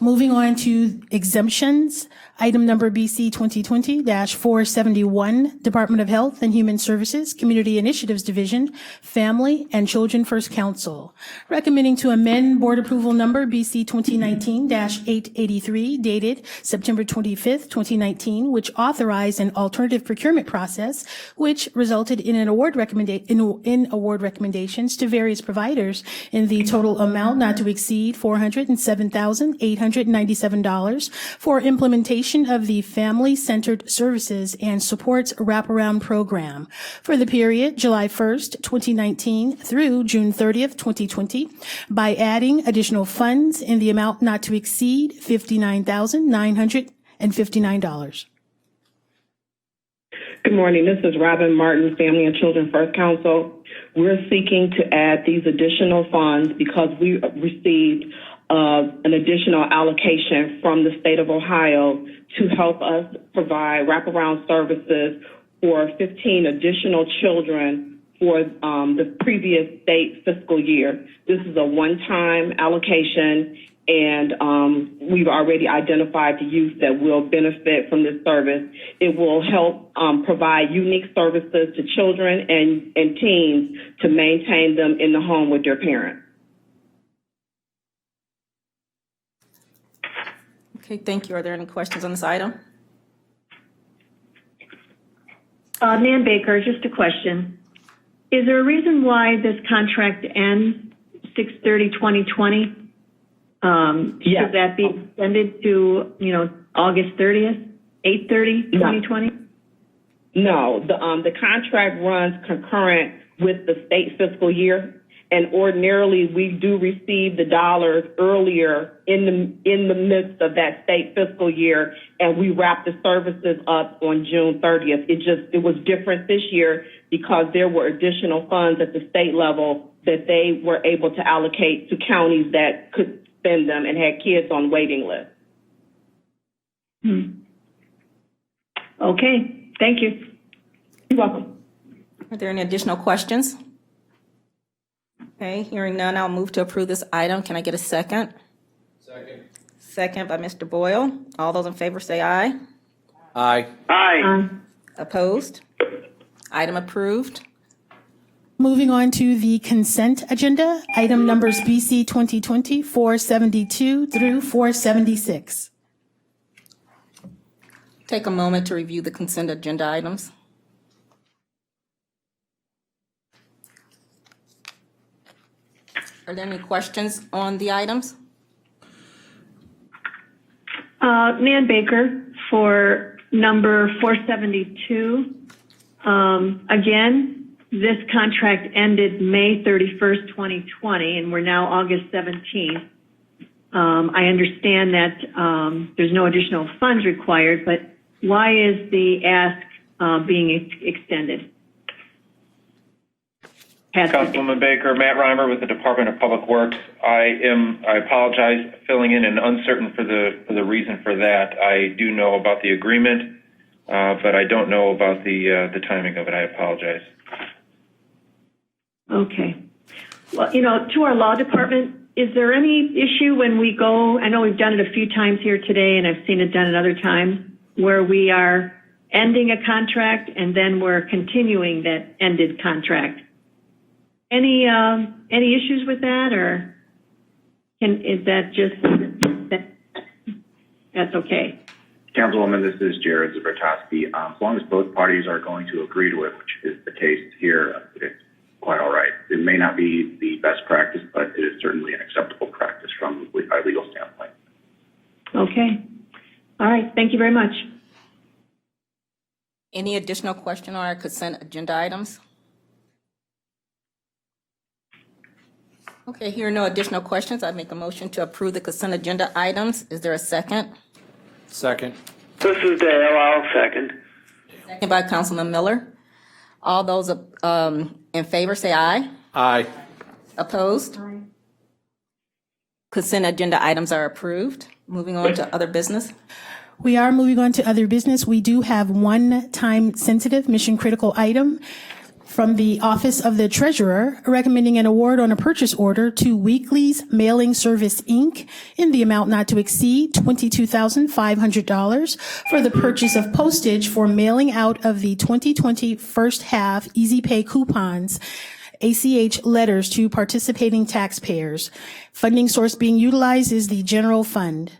Moving on to exemptions, item number BC 2020-471, Department of Health and Human Services, Community Initiatives Division, Family and Children First Council. Recommending to amend board approval number BC 2019-883 dated September 25th, 2019, which authorized an alternative procurement process, which resulted in an award recommendations to various providers in the total amount not to exceed $407,897 for implementation of the Family-Centered Services and Supports Wraparound Program for the period July 1st, 2019 through June 30th, 2020 by adding additional funds in the amount not to exceed $59,959. Good morning. This is Robin Martin, Family and Children First Council. We're seeking to add these additional funds because we received an additional allocation from the state of Ohio to help us provide wraparound services for 15 additional children for the previous state fiscal year. This is a one-time allocation, and we've already identified the youth that will benefit from this service. It will help provide unique services to children and teens to maintain them in the home with their parents. Okay, thank you. Are there any questions on this item? Nan Baker, just a question. Is there a reason why this contract ends 6/30/2020? Should that be extended to, August 30th, 8/30/2020? No, the contract runs concurrent with the state fiscal year. And ordinarily, we do receive the dollars earlier in the midst of that state fiscal year, and we wrap the services up on June 30th. It was different this year because there were additional funds at the state level that they were able to allocate to counties that could spend them and had kids on waiting lists. Okay, thank you. You're welcome. Are there any additional questions? Okay, hearing none, I'll move to approve this item. Can I get a second? Second. Second by Mr. Boyle. All those in favor say aye. Aye. Aye. Opposed? Item approved. Moving on to the consent agenda, item numbers BC 2020-472 through 476. Take a moment to review the consent agenda items. Are there any questions on the items? Nan Baker for number 472. Again, this contract ended May 31st, 2020, and we're now August 17th. I understand that there's no additional funds required, but why is the ask being extended? Councilwoman Baker, Matt Reimer with the Department of Public Works. I apologize, filling in and uncertain for the reason for that. I do know about the agreement, but I don't know about the timing of it. I apologize. Okay. Well, to our law department, is there any issue when we go, I know we've done it a few times here today and I've seen it done another time, where we are ending a contract and then we're continuing that ended contract? Any issues with that, or is that just, that's okay? Councilwoman, this is Jared Zabrotowski. As long as both parties are going to agree to it, which is the case here, it's quite all right. It may not be the best practice, but it is certainly an acceptable practice from a legal standpoint. Okay. All right. Thank you very much. Any additional question on our consent agenda items? Okay, here are no additional questions. I make a motion to approve the consent agenda items. Is there a second? Second. This is Dale. I'll second. Second by Councilman Miller. All those in favor say aye. Aye. Opposed? Aye. Consent agenda items are approved. Moving on to other business. We are moving on to other business. We do have one time-sensitive, mission-critical item from the Office of the Treasurer recommending an award on a purchase order to Weekly's Mailing Service, Inc. in the amount not to exceed $22,500 for the purchase of postage for mailing out of the 2020 first half Easy Pay coupons, ACH letters to participating taxpayers. Funding source being utilized is the general fund.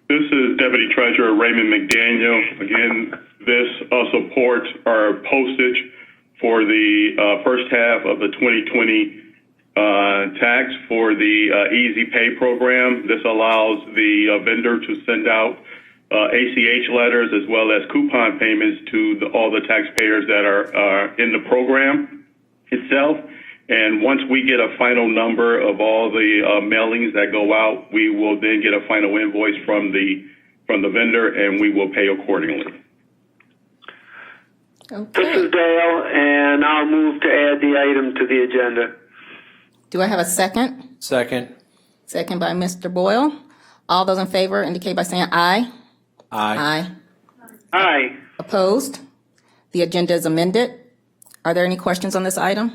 This is Deputy Treasurer Raymond McDaniel. Again, this supports our postage for the first half of the 2020 tax for the Easy Pay program. This allows the vendor to send out ACH letters as well as coupon payments to all the taxpayers that are in the program itself. And once we get a final number of all the mailings that go out, we will then get a final invoice from the vendor, and we will pay accordingly. Okay. This is Dale, and I'll move to add the item to the agenda. Do I have a second? Second. Second by Mr. Boyle. All those in favor indicate by saying aye. Aye. Aye. Opposed? The agenda is amended. Are there any questions on this item?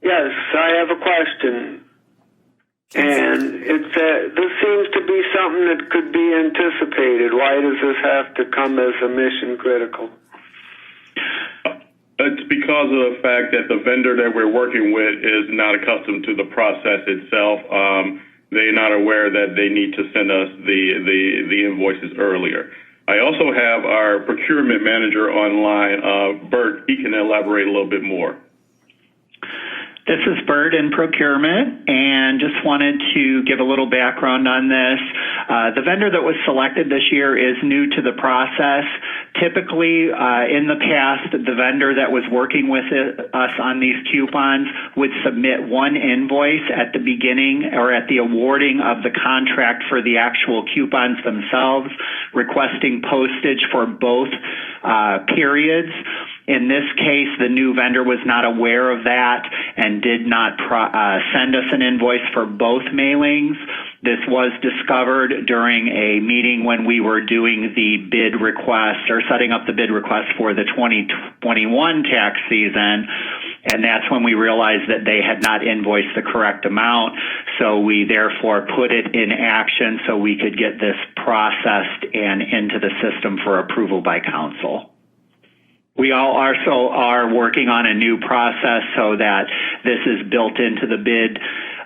Yes, I have a question. And this seems to be something that could be anticipated. Why does this have to come as a mission critical? It's because of the fact that the vendor that we're working with is not accustomed to the process itself. They're not aware that they need to send us the invoices earlier. I also have our procurement manager online, Bert. He can elaborate a little bit more. This is Bert in procurement, and just wanted to give a little background on this. The vendor that was selected this year is new to the process. Typically, in the past, the vendor that was working with us on these coupons would submit one invoice at the beginning or at the awarding of the contract for the actual coupons themselves, requesting postage for both periods. In this case, the new vendor was not aware of that and did not send us an invoice for both mailings. This was discovered during a meeting when we were doing the bid request or setting up the bid request for the 2021 tax season. And that's when we realized that they had not invoiced the correct amount. So we therefore put it in action so we could get this processed and into the system for approval by council. We all also are working on a new process so that this is built into the bid.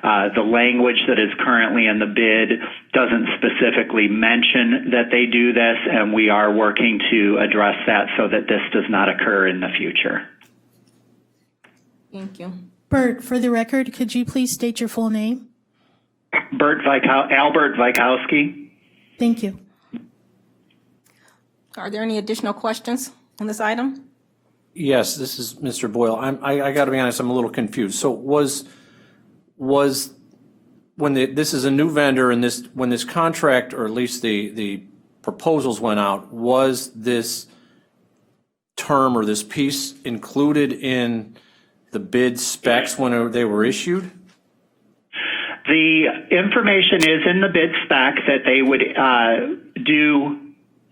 The language that is currently in the bid doesn't specifically mention that they do this, and we are working to address that so that this does not occur in the future. Thank you. Bert, for the record, could you please state your full name? Albert Vikowski. Thank you. Are there any additional questions on this item? Yes, this is Mr. Boyle. I got to be honest, I'm a little confused. So was when this is a new vendor and when this contract, or at least the proposals went out, was this term or this piece included in the bid specs when they were issued? The information is in the bid spec that they would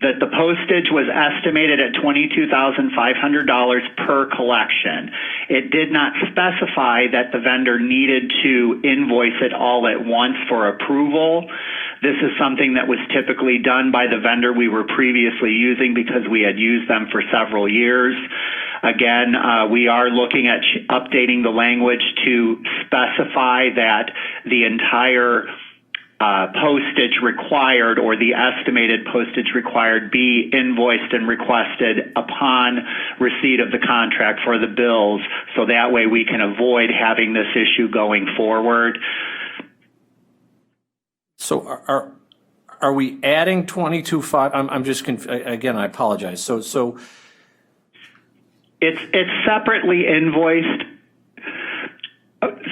that the postage was estimated at $22,500 per collection. It did not specify that the vendor needed to invoice it all at once for approval. This is something that was typically done by the vendor we were previously using because we had used them for several years. Again, we are looking at updating the language to specify that the entire postage required, or the estimated postage required, be invoiced and requested upon receipt of the contract for the bills, so that way we can avoid having this issue going forward. So are we adding 22.5? I'm just again, I apologize. So it's separately invoiced.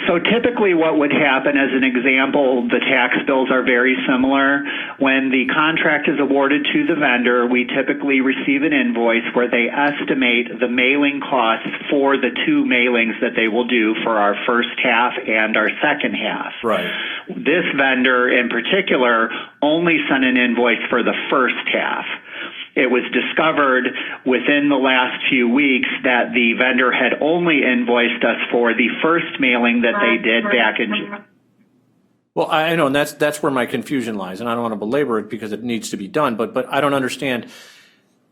So typically what would happen, as an example, the tax bills are very similar. When the contract is awarded to the vendor, we typically receive an invoice where they estimate the mailing costs for the two mailings that they will do for our first half and our second half. Right. This vendor in particular only sent an invoice for the first half. It was discovered within the last few weeks that the vendor had only invoiced us for the first mailing that they did back in June. Well, I know, and that's where my confusion lies, and I don't want to belabor it because it needs to be done, but I don't understand.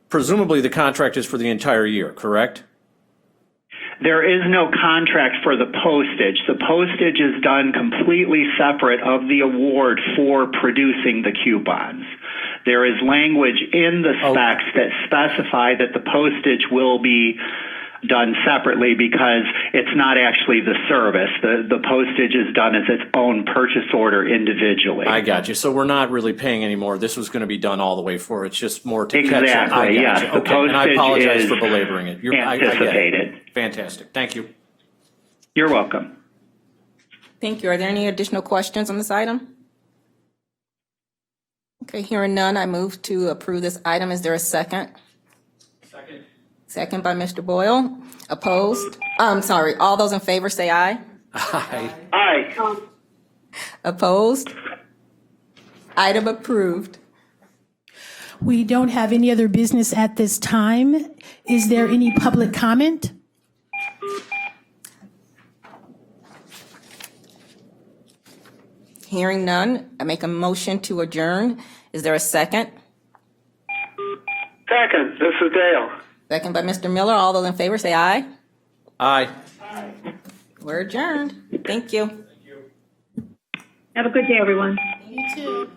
Presumably the contract is for the entire year, correct? There is no contract for the postage. The postage is done completely separate of the award for producing the coupons. There is language in the specs that specify that the postage will be done separately because it's not actually the service. The postage is done as its own purchase order individually. I got you. So we're not really paying anymore. This was going to be done all the way forward. It's just more to catch up. Exactly, yes. The Okay, and I apologize postage for belaboring it. I get it. Fantastic. Thank you. You're welcome. Thank you. Are there any additional questions on this item? Okay, hearing none, I move to approve this item. Is there a second? Second. Second by Mr. Boyle. Opposed? I'm sorry. All those in favor say aye. Aye. Aye. Opposed? Item approved. We don't have any other business at this time. Is there any public comment? Hearing none, I make a motion to adjourn. Is there a second? Second, this is Dale. Second by Mr. Miller. All those in favor say aye. Aye. We're adjourned. Thank you. Have a good day, everyone. You too.